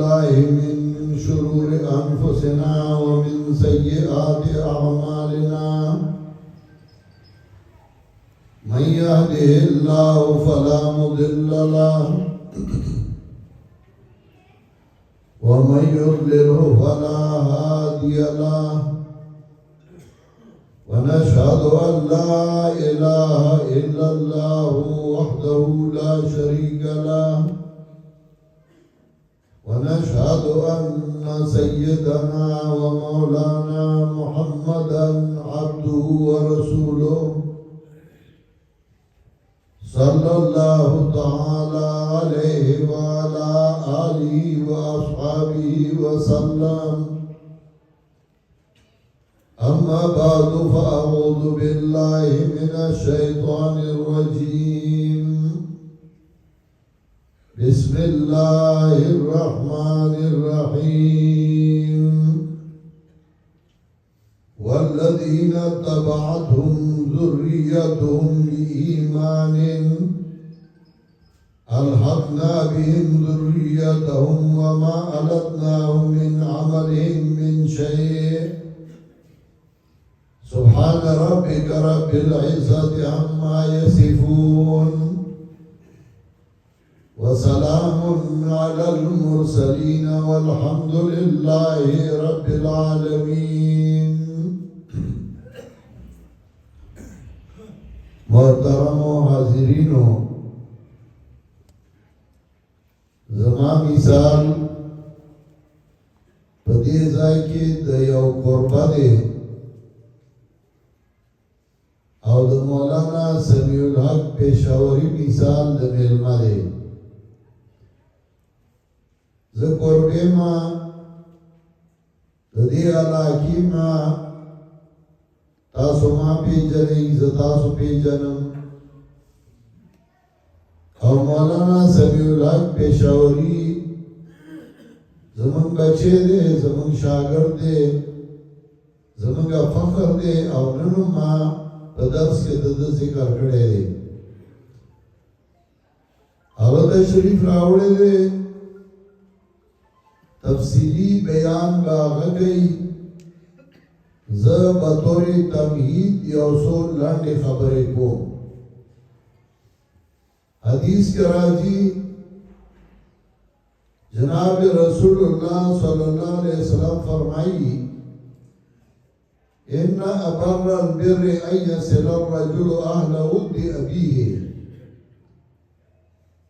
بالله من شرور أنفسنا ومن سيئات أعمالنا من يهده الله فلا مضل له ومن يضلله فلا هادي له ونشهد أن لا إله إلا الله وحده لا شريك له ونشهد أن سيدنا ومولانا محمدا عبده ورسوله صلى الله تعالى عليه وعلى آله وأصحابه وسلم أما بعد فأعوذ بالله من الشيطان الرجيم بسم الله الرحمن الرحيم والذين اتبعتهم ذريتهم بإيمان ألحقنا بهم ذريتهم وما ألتناهم من عملهم من شيء سبحان ربك رب العزة عما يصفون وسلام على المرسلين والحمد لله رب العالمين. محترم حاضرین، زما مثال په دې ځای کې د یو قربه دی او د مولانا سمیع الحق پېښوري مثال د میلمه دی. زه قربې ما د دې علاقې ما تاسو ما پیژنئ، زه تاسو پیژنم او مولانا سمیع الحق پېښوري زمونږ بچی دی، زمونږ شاګرد دی، زمونږ فخر دی او نن ما په درس کې د ذکر کړی دی. هغه د شریف راوړی دی، تفصیلی بیان به هغه کوي. زه بطور تمهید یو څو لنډې خبرې کوم. حدیث کې راځي جناب رسول الله صلی الله علیه وسلم فرمایي ان ابر البر ان يصل الرجل اهل ود ابيه.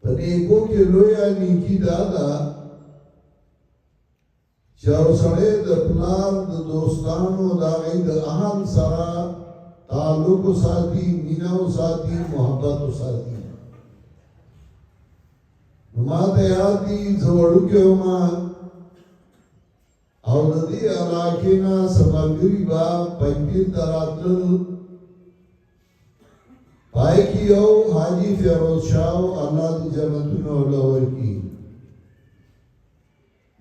په نیکو کې لویه نیکي دا ده چې یو سړی د پلار د دوستانو د هغې د اهل سره تعلق وساتي، مینه وساتي، محبت وساتي. نو ما ته یاد دي زه وړوکی وم او د دې علاقې نه څه ملګري به پنجپیر ته راتلل. پای کې یو حاجي فیروز شاه و، الله دې جنتونه ورله ورکړي،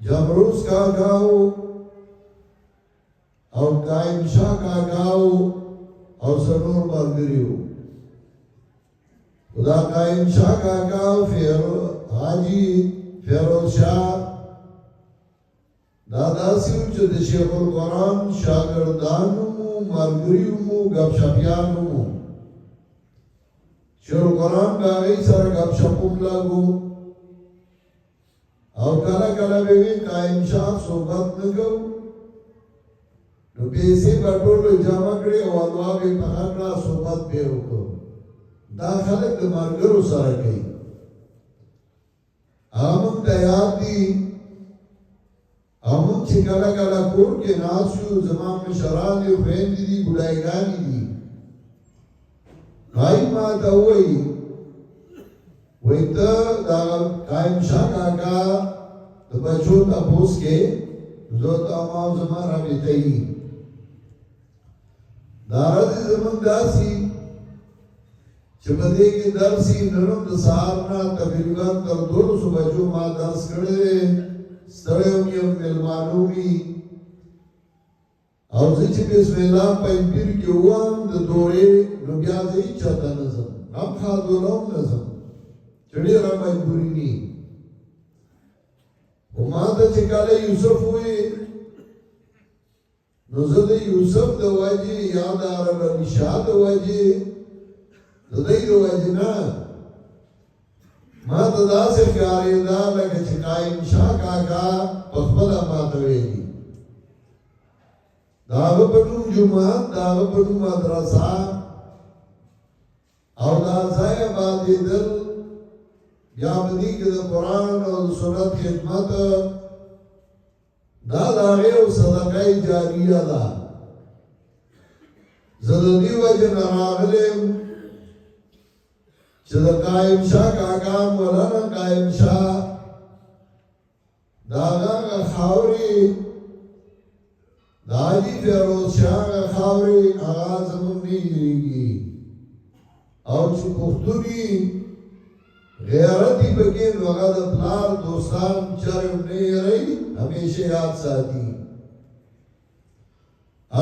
جمروز کاکاو او قائم شاه کاکاو او سنور ملګري وو. دا قائم شاه کاکاو حاجي فیروز شاه دا داسې وو چې د شیخ القرآن شاګردانو مو، ملګري مو، ګپ شپیانو مو. شیخ القرآن به هغې سره ګپ شپ هم لګو او کله کله به وي قائم شاه صحبت نه کوو نو پیسې به ټولو جمع کړې او الوا به یې پخه کړه، صحبت به یې وکړو. دا خلک د ملګرو سره کوي. هغه موږ ته یاد دي او موږ چې کله کله کور کې ناست شو، زما مشران دي، خویندې دي، بوډایګانې دي، هغوی ما ته ووایي وایي ته دا قائم شاه کاکا د بچو تپوس کې زه ته ما او زما رابطه یي. دا راځي زموږ داسې چې په دې کې درس یې نن هم د سهار نه تقریبا تر 12 بجو ما درس کړی دی. ستړی هم یم، مېلمانه وي او زه چې بسم الله پنځپیر کې وم د دورې نو بیا زه هېڅ چاته نه ځم، هم خادوله هم نه ځم چې ډېره مجبوري ني. خو وما ته چې کله یوسف وی نو زه د یوسف د وجې یا د عرب نشا د وجې د دې د وجې نه ما ته داسې ښکارېده لکه چې قایم شاه کاکا په خپله ماته ویلي د هغه په نوم جومات د هغه په نوم مدرسه او دا ځای آبادېدل بیا په دې کې د قرآن او د سنت خدمت دا د هغې یو صدقه جاریه ده زه د دې وجې نه راغلی یم چې د قایم شاه کاکا مولانا قایم شاه د هغه خاورې د حاجي فیروز شاه هغه خاورې هغه زموږ نه هېرېږي او چې پښتون یې غیرت یې پکې نو هغه د پلار دوستان چرې نه هېروي همیشه یاد ساتي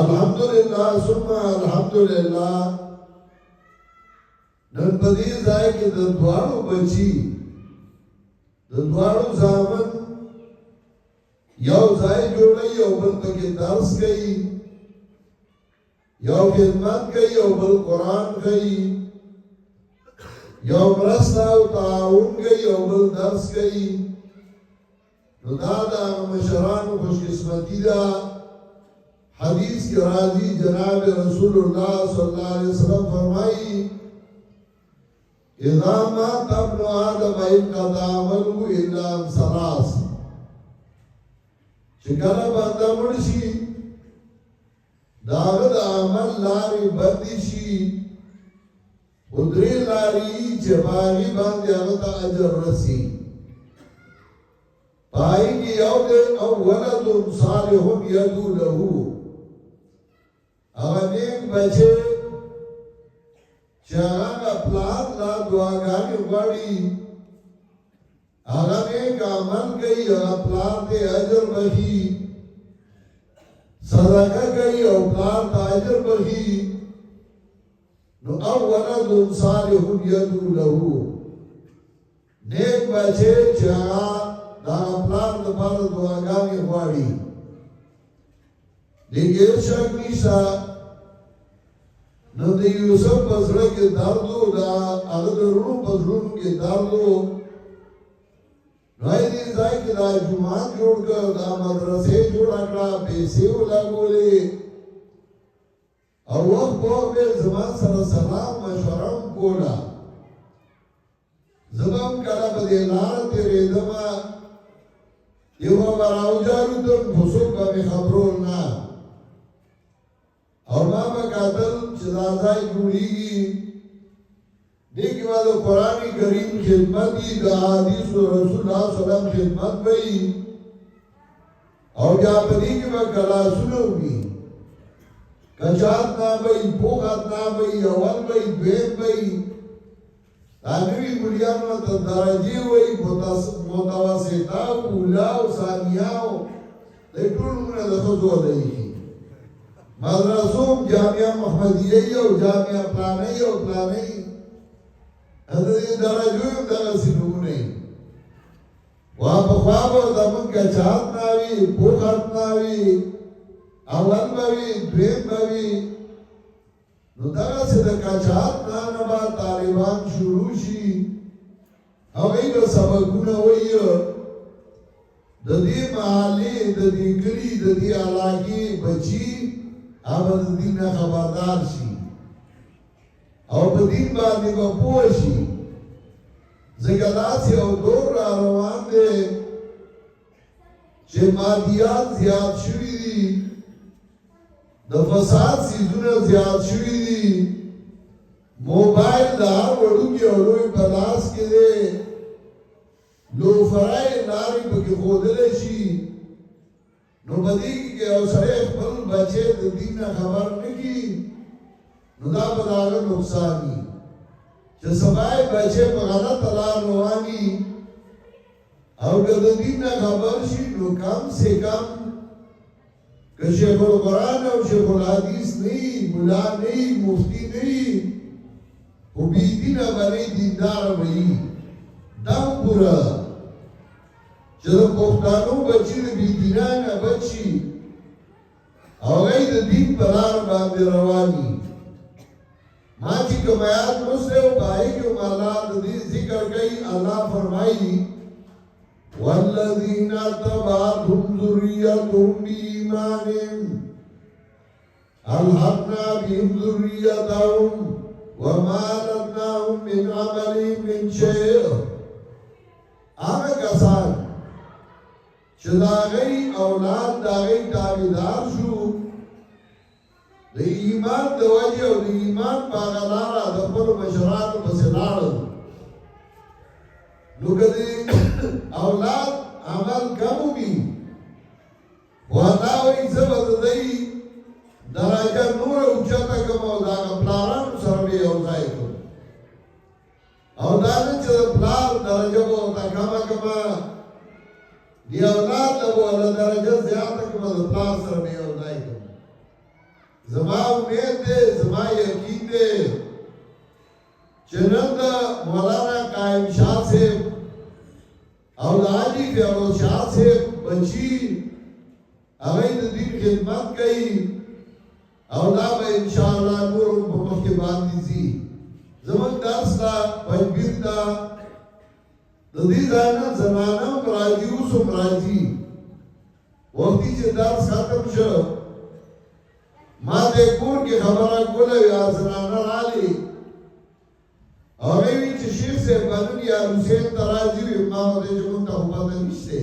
الحمدلله ثم الحمدلله نن په دې ځای کې د دواړو بچي د دواړو زامن یو ځای جوړوي یو بل پکې درس کوي یو خدمت کوي یو بل قرآن کوي یو مرسته او تعاون کوي یو بل درس کوي نو دا د مشرانو خوشقسمتي ده حدیث کې راځي جناب رسول الله صلی الله علیه وسلم فرمایي اذا مات ابن آدم انقطع عمله الا عن ثلاث چې کله بنده مړ شي د هغه د عمل لارې بندې شي خو درې لارې چې په هغې باندې هغه ته اجر رسي په هغې کې یو دی او ولد صالح یدعو له هغه نیک بچی چې هغه پلار لا دعاګانې غواړي هغه نیک عمل کوي هغه پلار ته اجر بخي صدقه کوي او پلار ته اجر بخي نو او ولد صالح یدعو له نیک بچی چې هغه د هغه پلار دپاره دعاګانې غواړي دیگه شک نشته نو د یوسف په زړه کې درد و د هغه د وروڼو په زړونو کې درد و نو دې ځای کې دا جومات جوړ کړ دا مدرسې جوړه کړه پیسې ولګولې او وخت په وخت به زما سره سلام مشوره هم کوله زه به هم کله په دې لاره تېرېدم یو به راوجالوتم خو څوک به مې خبرول نه او ما به کتل چې دا ځای جوړېږي دې کې به د قرآن کریم خدمت وي د حدیثو رسول الله صلی الله علیه وسلم خدمت به وي او بیا په دې کې به کلاسونه وي کچات نه به وي پوخت نه به وي اول به وي دویم به وي دا نوي ملیانو ته درجې وایي متوسطه اوله او ثانیه د ټول نومونه د ښځو دی مدرسوم جامعه محمدیه او جامعه پلانۍ او پلانۍ د دې درجو یو دغسې نومونه وا پخوا به زمونږ کچات نه وي پوخت نه وي اول به وي دویم به وي نو دغسې د کچات نه به طالبان شروع شي هغوی به سبقونه وایي د دې محلې د دې کلي د دې علاقې بچي هغه د دین نه خبردار شي او په دین باندې به پوه شي ځکه داسې یو دور را روان دی چې مادیات زیات شوي دي د فساد څیزونه زیات شوي دي موبایل د هر وړوکي او لوی په لاس کې دی لوفرای لارې پکې ښودلی شي نو په دې کې یو سړی خپل بچی د دین نه خبر نه کړي نو دا به د هغه نقصان وي چې سبا یې بچی په غلطه لار روان وي او که د دین نه خبر شي نو کم سے کم که شیخ القرآن او شیخ الحدیث نه وي ملا نه وي مفتی نه وي خو بې دینه به نه وي دینداره به وي دا پوره چې د پښتانو بچي د بېدینه نه بچي او هغوی د دین په لار باندې روان دي. ما چې کوم آیات لوستی و په هغې کې هم الله د دې ذکر کوي. الله فرمایي والذین تبعتهم ذریتهم بإیمان ألحقنا بهم ذریتهم وما ألتناهم من عملهم من شيء. هغه کسان چې د هغوی اولاد د هغوی تابعدار شو د ایمان د وجې او د ایمان په هغه لاره د خپلو مشرانو پسې لاړل، نو که د اولاد عمل کم وي خو الله وایي زه به د دوی درجه نوره اوچته کړم او د هغه پلارانو سره به یو ځای کړم. او دا نه چې د پلار درجه به ورته کمه کړمه، د اولاد له به ورله درجه زیاته کړمه، د پلار سره به یو ځای کړم. زما امید دی، زما یقین دی چې نن د مولانا قائم شاه صاحب او د حاجي فیروز شاه صاحب بچي هغوی د دین خدمت کوي او دا به انشاءالله نور په مخکې باندې ځي. زموږ درس ته پنجبیر ته د دې ځای نه زنانه هم راځي، اوس هم راځي. وختي چې درس ختم شو ما دې کور کې خبره کوله، یا زنانه رالې هغوی وي چې شیخ صاحب به نن یا حسین ته راځي. ما ورته چې موږ ته خو پته نشته.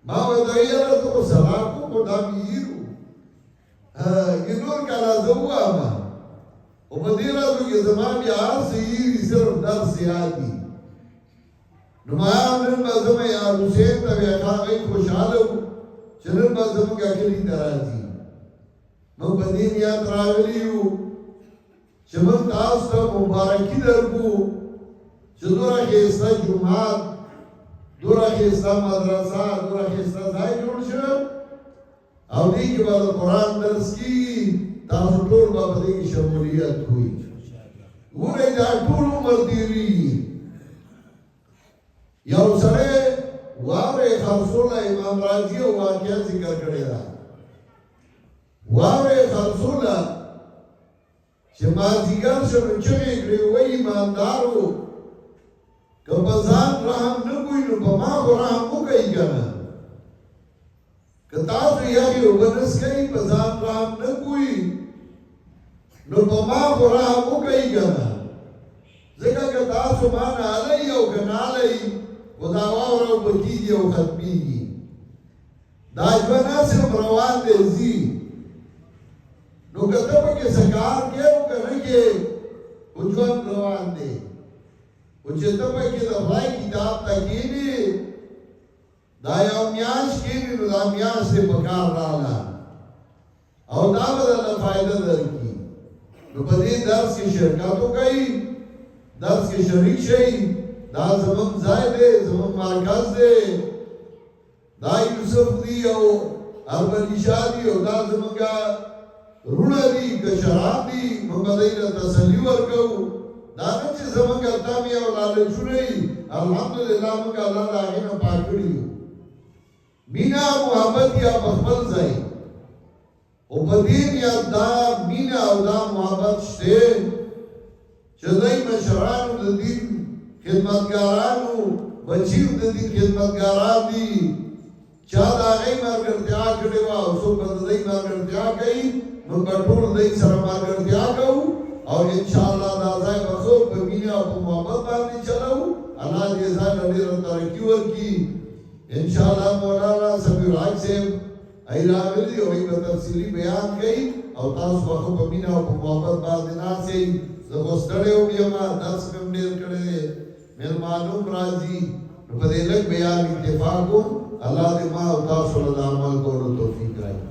ما ورته یاره زه خو سلام کوم خو دا مې هیر و که نور کله زه ووایم خو په دې ورځو کې زما بیا هر څه هیري، صرف درس یاد دي. نو ما نن به ځمه یا حسین ته بیا هغوی خوشحاله وو چې نن به زموږ کلي ته راځي. موږ په دې نیت راغلي یو چې موږ تاسو ته مبارکي درکړو چې دومره ښایسته جومات، دومره ښایسته مدرسه، دومره ښایسته ځای جوړ شو او دې کې به د قرآن درس کېږي. تاسو ټول به په دې کې شمولیت وي. ګورئ دا ټول عمر تېرېږي. یو سړی واورئ خرڅوله امام راضي یو واقعه ذکر کړې ده. واورئ خرڅوله چې مازدیګر شو نو چغې کړې وایي ایماندارو که په ځان رحم نه کوئ نو په ما خو رحم وکئ که نه. که تاسو یخې اوبه نه څښئ په ځان رحم نه کوئ نو په ما خو رحم وکئ که نه. ځکه که تاسو ما نه هلئ او که نه هلئ خو دا واوره اوبه کېږي او ختمېږي. دا ژوند هسې هم روان دی ځي. نو که ته پکې څه کار کې او که نه کې خو ژوند روان دی. خو چې ته پکې د خدای کتاب ته کښېنې دا یو میاشت کېنې نو دا میاشت دې په کار راغله او دا به درله فایده درکړي. نو په دې درس کې شرکت وکئ، درس کې شریک شئ. دا زموږ ځای دی، زموږ مرکز دی. دا یوسف دی او اربلي شاه دی او دا زموږ رونه دي کشران دي. موږ به دوی ته تسلي ورکوو. دا نه چې زموږ تمې او لالچونه وي. الحمدلله موږ الله د هغې نه پاک کړي یو. مینه محبت یا په خپل ځای او په دې نیت دا مینه او دا محبت شته چې دوی مشرانو د دین خدمتګارانو، بچیو د دین خدمتګاران دي. چا د هغې ملګرتیا کړې وه او څوک به د دوی ملګرتیا کوي. موږ به ټول دوی سره ملګرتیا کوو او انشاءالله دا ځای به څوک په مینه او په محبت باندې چلوو. الله دې ځای له ډېره ترقي ورکړي. انشاءالله مولانا سمیع الحق صاحب ای راغلي او ای به تفصیلي بیان کوي او تاسو به خو په مینه او په محبت باندې ناستئ. زه خو ستړی وم یمه، درس مې هم ډېر کړی دی، مېلمانه هم راځي. نو په دې لږ بیان اکتفا کوم. الله دې ما او تاسو له د عمل کولو توفیق راکړي.